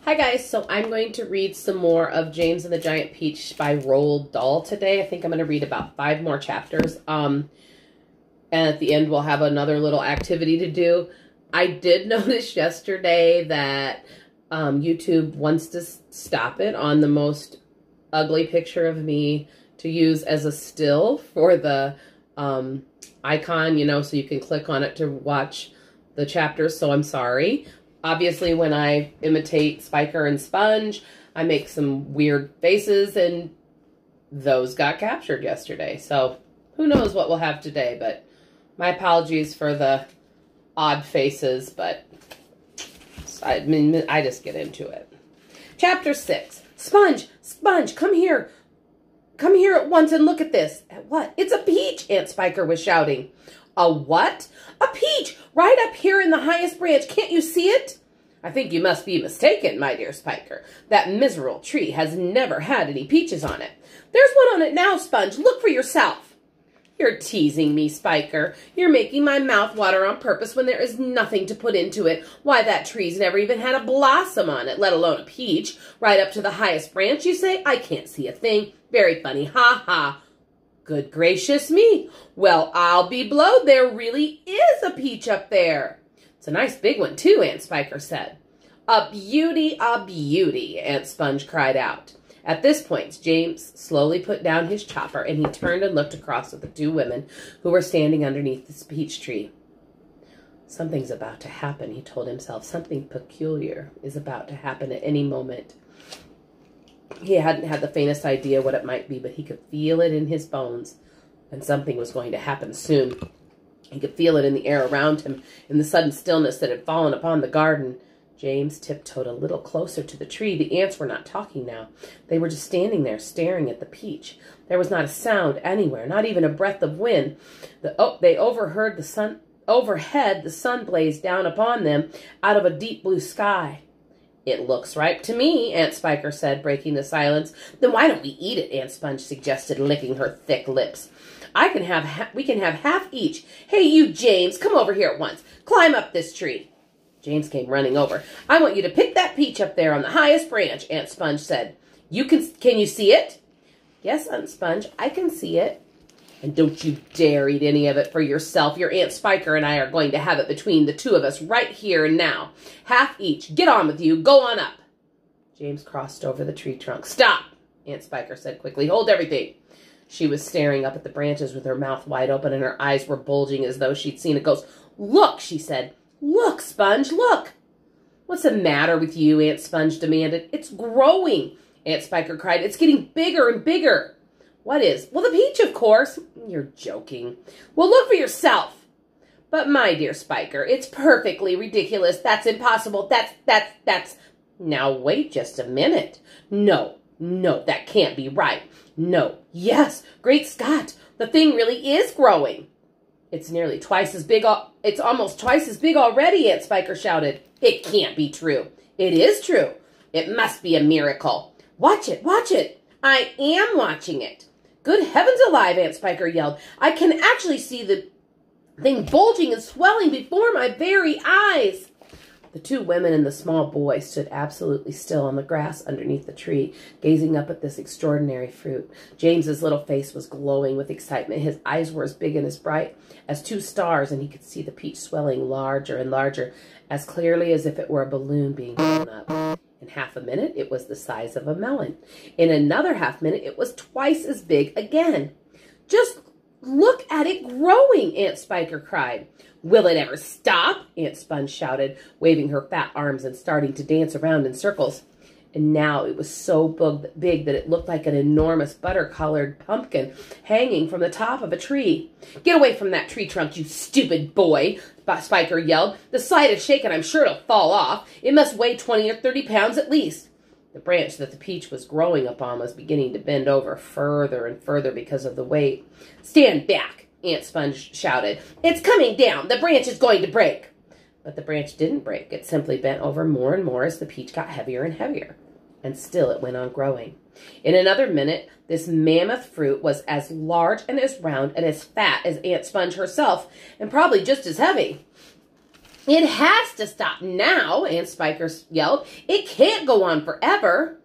Hi guys, so I'm going to read some more of James and the Giant Peach by Roald Dahl today. I think I'm going to read about 5 more chapters. And at the end we'll have another little activity to do. I did notice yesterday that YouTube wants to stop it on the most ugly picture of me to use as a still for the icon, you know, so you can click on it to watch the chapters, so I'm sorry. Obviously, when I imitate Spiker and Sponge, I make some weird faces, and those got captured yesterday. So, who knows what we'll have today, but my apologies for the odd faces, but I mean, I just get into it. Chapter 6. Sponge! Sponge, come here! Come here at once and look at this. At what? It's a peach, Aunt Spiker was shouting. A what? A peach! Right up here in the highest branch. Can't you see it? I think you must be mistaken, my dear Spiker. That miserable tree has never had any peaches on it. There's one on it now, Sponge. Look for yourself. You're teasing me, Spiker. You're making my mouth water on purpose when there is nothing to put into it. Why, that tree's never even had a blossom on it, let alone a peach. Right up to the highest branch, you say? I can't see a thing. Very funny. Ha ha. Good gracious me. Well, I'll be blowed. There really is a peach up there. It's a nice big one, too, Aunt Spiker said. A beauty, Aunt Sponge cried out. At this point, James slowly put down his chopper, and he turned and looked across at the 2 women who were standing underneath the peach tree. Something's about to happen, he told himself. Something peculiar is about to happen at any moment. He hadn't had the faintest idea what it might be, but he could feel it in his bones, and something was going to happen soon. He could feel it in the air around him, in the sudden stillness that had fallen upon the garden. James tiptoed a little closer to the tree. The ants were not talking now. They were just standing there, staring at the peach. There was not a sound anywhere, not even a breath of wind. They overheard the sun. Overhead, the sun blazed down upon them out of a deep blue sky. It looks ripe to me, Aunt Spiker said, breaking the silence. Then why don't we eat it? Aunt Sponge suggested, licking her thick lips. We can have half each. Hey, you, James, come over here at once. Climb up this tree. James came running over. I want you to pick that peach up there on the highest branch, Aunt Sponge said. Can you see it? Yes, Aunt Sponge, I can see it. And don't you dare eat any of it for yourself. Your Aunt Spiker and I are going to have it between the 2 of us right here and now. Half each. Get on with you. Go on up. James crossed over the tree trunk. Stop, Aunt Spiker said quickly. Hold everything. She was staring up at the branches with her mouth wide open, and her eyes were bulging as though she'd seen a ghost. Look, she said. Look, Sponge, look. What's the matter with you? Aunt Sponge demanded. It's growing, Aunt Spiker cried. It's getting bigger and bigger. What is? Well, the peach, of course. You're joking. Well, look for yourself. But, my dear Spiker, it's perfectly ridiculous. That's impossible. That's... Now, wait just a minute. No, that can't be right. No, yes, great Scott, the thing really is growing. It's nearly twice as big. It's almost twice as big already, Aunt Spiker shouted. It can't be true. It is true. It must be a miracle. Watch it, watch it. I am watching it. Good heavens alive, Aunt Spiker yelled. I can actually see the thing bulging and swelling before my very eyes. The 2 women and the small boy stood absolutely still on the grass underneath the tree, gazing up at this extraordinary fruit. James's little face was glowing with excitement. His eyes were as big and as bright as 2 stars, and he could see the peach swelling larger and larger, as clearly as if it were a balloon being blown up. In half a minute, it was the size of a melon. In another half minute, it was twice as big again. Just look at it growing, Aunt Spiker cried. Will it ever stop? Aunt Sponge shouted, waving her fat arms and starting to dance around in circles. And now it was so big that it looked like an enormous butter-colored pumpkin hanging from the top of a tree. Get away from that tree trunk, you stupid boy, Spiker yelled. The slightest shake and I'm sure it'll fall off. It must weigh 20 or 30 pounds at least. The branch that the peach was growing upon was beginning to bend over further and further because of the weight. Stand back, Aunt Sponge shouted. It's coming down. The branch is going to break. But the branch didn't break. It simply bent over more and more as the peach got heavier and heavier. And still it went on growing. In another minute, this mammoth fruit was as large and as round and as fat as Aunt Sponge herself, and probably just as heavy. It has to stop now, Aunt Spiker yelled. It can't go on forever.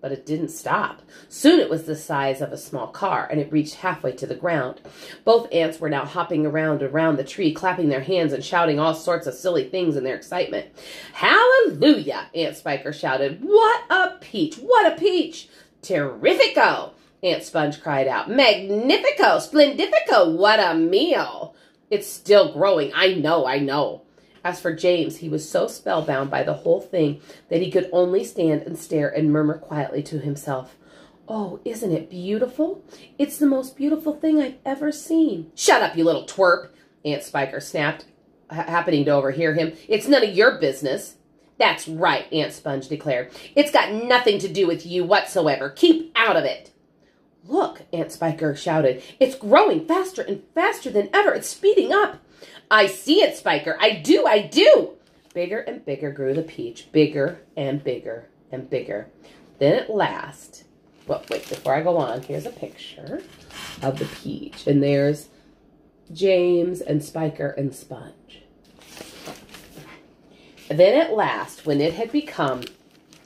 But it didn't stop. Soon it was the size of a small car, and it reached halfway to the ground. Both ants were now hopping around the tree, clapping their hands and shouting all sorts of silly things in their excitement. Hallelujah, Aunt Spiker shouted. What a peach! What a peach! Terrifico! Aunt Sponge cried out. Magnifico! Splendifico! What a meal! It's still growing. I know. As for James, he was so spellbound by the whole thing that he could only stand and stare and murmur quietly to himself, Oh, isn't it beautiful? It's the most beautiful thing I've ever seen. Shut up, you little twerp, Aunt Spiker snapped, happening to overhear him. It's none of your business. That's right, Aunt Sponge declared. It's got nothing to do with you whatsoever. Keep out of it. Look, Aunt Spiker shouted. It's growing faster and faster than ever. It's speeding up. I see it, Spiker. I do. Bigger and bigger grew the peach. Bigger and bigger and bigger. Then at last, well, wait, before I go on, here's a picture of the peach. And there's James and Spiker and Sponge. Then at last, when it had become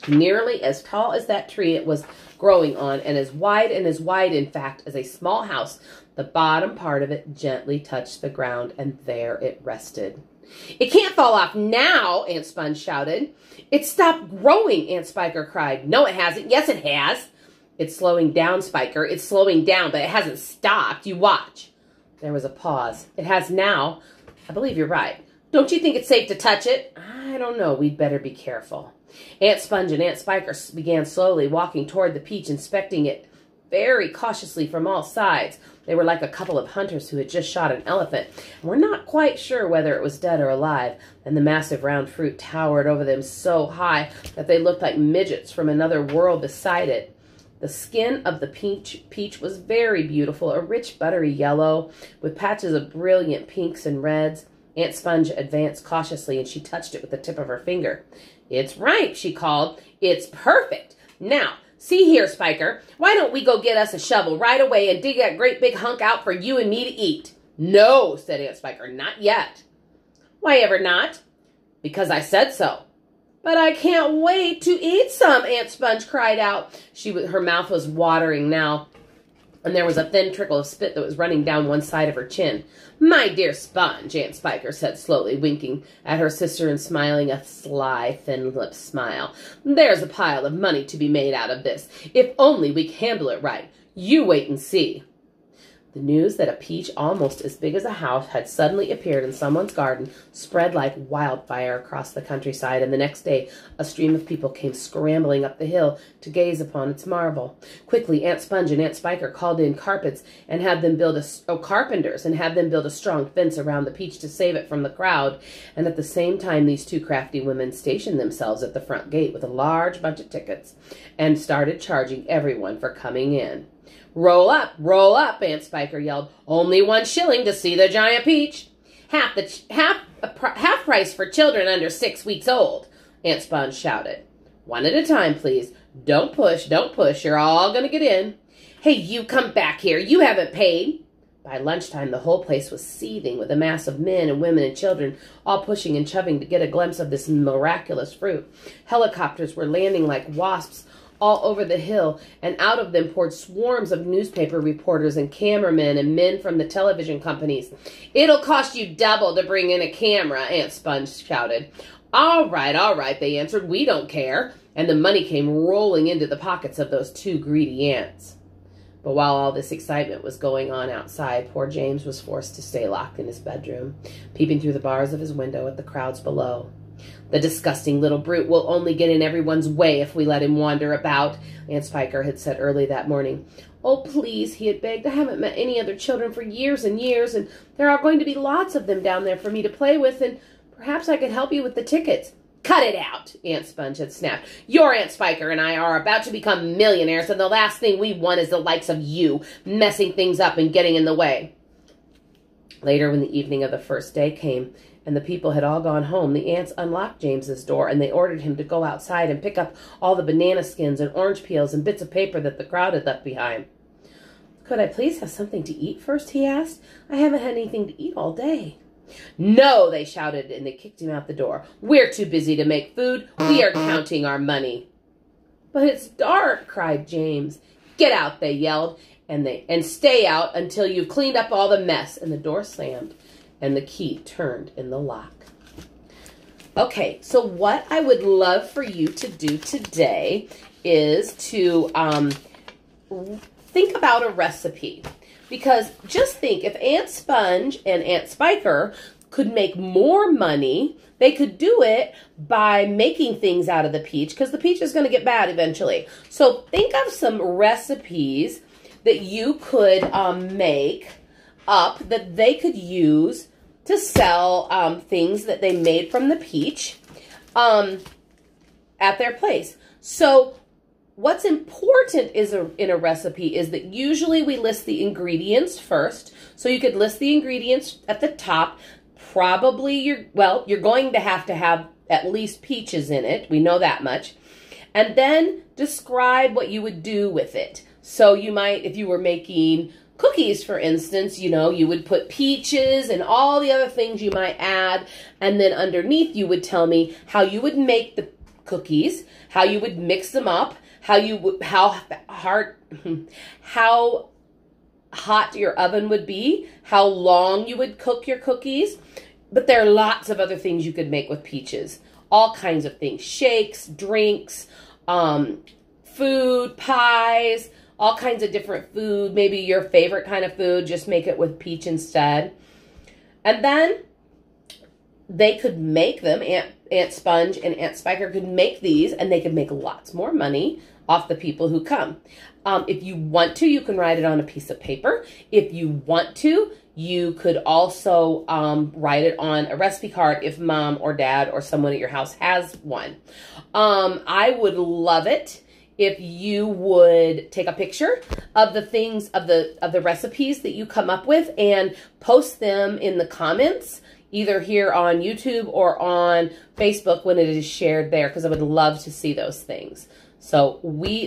nearly as tall as that tree it was growing on, and as wide, in fact, as a small house, the bottom part of it gently touched the ground, and there it rested. It can't fall off now, Aunt Sponge shouted. It stopped growing, Aunt Spiker cried. No, it hasn't. Yes, it has. It's slowing down, Spiker. It's slowing down, but it hasn't stopped. You watch. There was a pause. It has now. I believe you're right. Don't you think it's safe to touch it? I don't know. We'd better be careful. Aunt Sponge and Aunt Spiker began slowly walking toward the peach, inspecting it very cautiously from all sides. They were like a couple of hunters who had just shot an elephant, and were not quite sure whether it was dead or alive, and the massive round fruit towered over them so high that they looked like midgets from another world beside it. The skin of the peach was very beautiful, a rich buttery yellow, with patches of brilliant pinks and reds. Aunt Sponge advanced cautiously, and she touched it with the tip of her finger. It's ripe, she called. It's perfect. Now, see here, Spiker, why don't we go get us a shovel right away and dig that great big hunk out for you and me to eat? No, said Aunt Spiker, not yet. Why ever not? Because I said so. But I can't wait to eat some, Aunt Sponge cried out. Her mouth was watering now, and there was a thin trickle of spit that was running down one side of her chin. My dear Sponge, Aunt Spiker said slowly, winking at her sister and smiling a sly, thin-lipped smile. There's a pile of money to be made out of this, if only we can handle it right. You wait and see. The news that a peach almost as big as a house had suddenly appeared in someone's garden spread like wildfire across the countryside, and the next day a stream of people came scrambling up the hill to gaze upon its marvel. Quickly, Aunt Sponge and Aunt Spiker called in carpenters and had them build a strong fence around the peach to save it from the crowd, and at the same time these two crafty women stationed themselves at the front gate with a large bunch of tickets and started charging everyone for coming in. Roll up, Aunt Spiker yelled. Only 1 shilling to see the giant peach. Half price for children under 6 weeks old, Aunt Sponge shouted. One at a time, please. Don't push. You're all going to get in. Hey, you come back here. You haven't paid. By lunchtime, the whole place was seething with a mass of men and women and children, all pushing and shoving to get a glimpse of this miraculous fruit. Helicopters were landing like wasps all over the hill, and out of them poured swarms of newspaper reporters and cameramen and men from the television companies. It'll cost you double to bring in a camera, Aunt Sponge shouted. All right, they answered. We don't care. And the money came rolling into the pockets of those 2 greedy ants. But while all this excitement was going on outside, poor James was forced to stay locked in his bedroom, peeping through the bars of his window at the crowds below. The disgusting little brute will only get in everyone's way if we let him wander about, Aunt Spiker had said early that morning. Oh, please, he had begged. I haven't met any other children for years and years, and there are going to be lots of them down there for me to play with, and perhaps I could help you with the tickets. Cut it out, Aunt Sponge had snapped. Your Aunt Spiker and I are about to become millionaires, and the last thing we want is the likes of you messing things up and getting in the way. Later, when the evening of the first day came, and the people had all gone home, the ants unlocked James's door, and they ordered him to go outside and pick up all the banana skins and orange peels and bits of paper that the crowd had left behind. Could I please have something to eat first, he asked. I haven't had anything to eat all day. No, they shouted, and they kicked him out the door. We're too busy to make food. We are counting our money. But it's dark, cried James. Get out, they yelled, and stay out until you've cleaned up all the mess. And the door slammed, and the key turned in the lock. Okay, so what I would love for you to do today is to think about a recipe. Because just think, if Aunt Sponge and Aunt Spiker could make more money, they could do it by making things out of the peach, because the peach is going to get bad eventually. So think of some recipes that you could make up that they could use to sell things that they made from the peach at their place. So what's important in a recipe is that usually we list the ingredients first. So you could list the ingredients at the top. Probably you're going to have at least peaches in it. We know that much. And then describe what you would do with it. So you might, if you were making cookies, for instance, you would put peaches and all the other things you might add. And then underneath you would tell me how you would make the cookies, how you would mix them up, how hot your oven would be, how long you would cook your cookies. But there are lots of other things you could make with peaches. All kinds of things. Shakes, drinks, food, pies, all kinds of different food. Maybe your favorite kind of food, just make it with peach instead. And then they could make them, Aunt Sponge and Aunt Spiker could make these, and they could make lots more money off the people who come. If you want to, you can write it on a piece of paper. If you want to, you could also write it on a recipe card if mom or dad or someone at your house has one. I would love it if you would take a picture of the things, of the recipes that you come up with, and post them in the comments, either here on YouTube or on Facebook when it is shared there, because I would love to see those things. So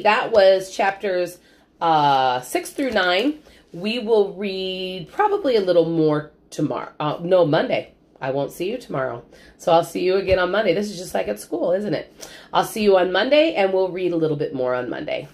that was chapters 6 through 9. We will read probably a little more tomorrow. No, Monday. I won't see you tomorrow. So I'll see you again on Monday. This is just like at school, isn't it? I'll see you on Monday, and we'll read a little bit more on Monday.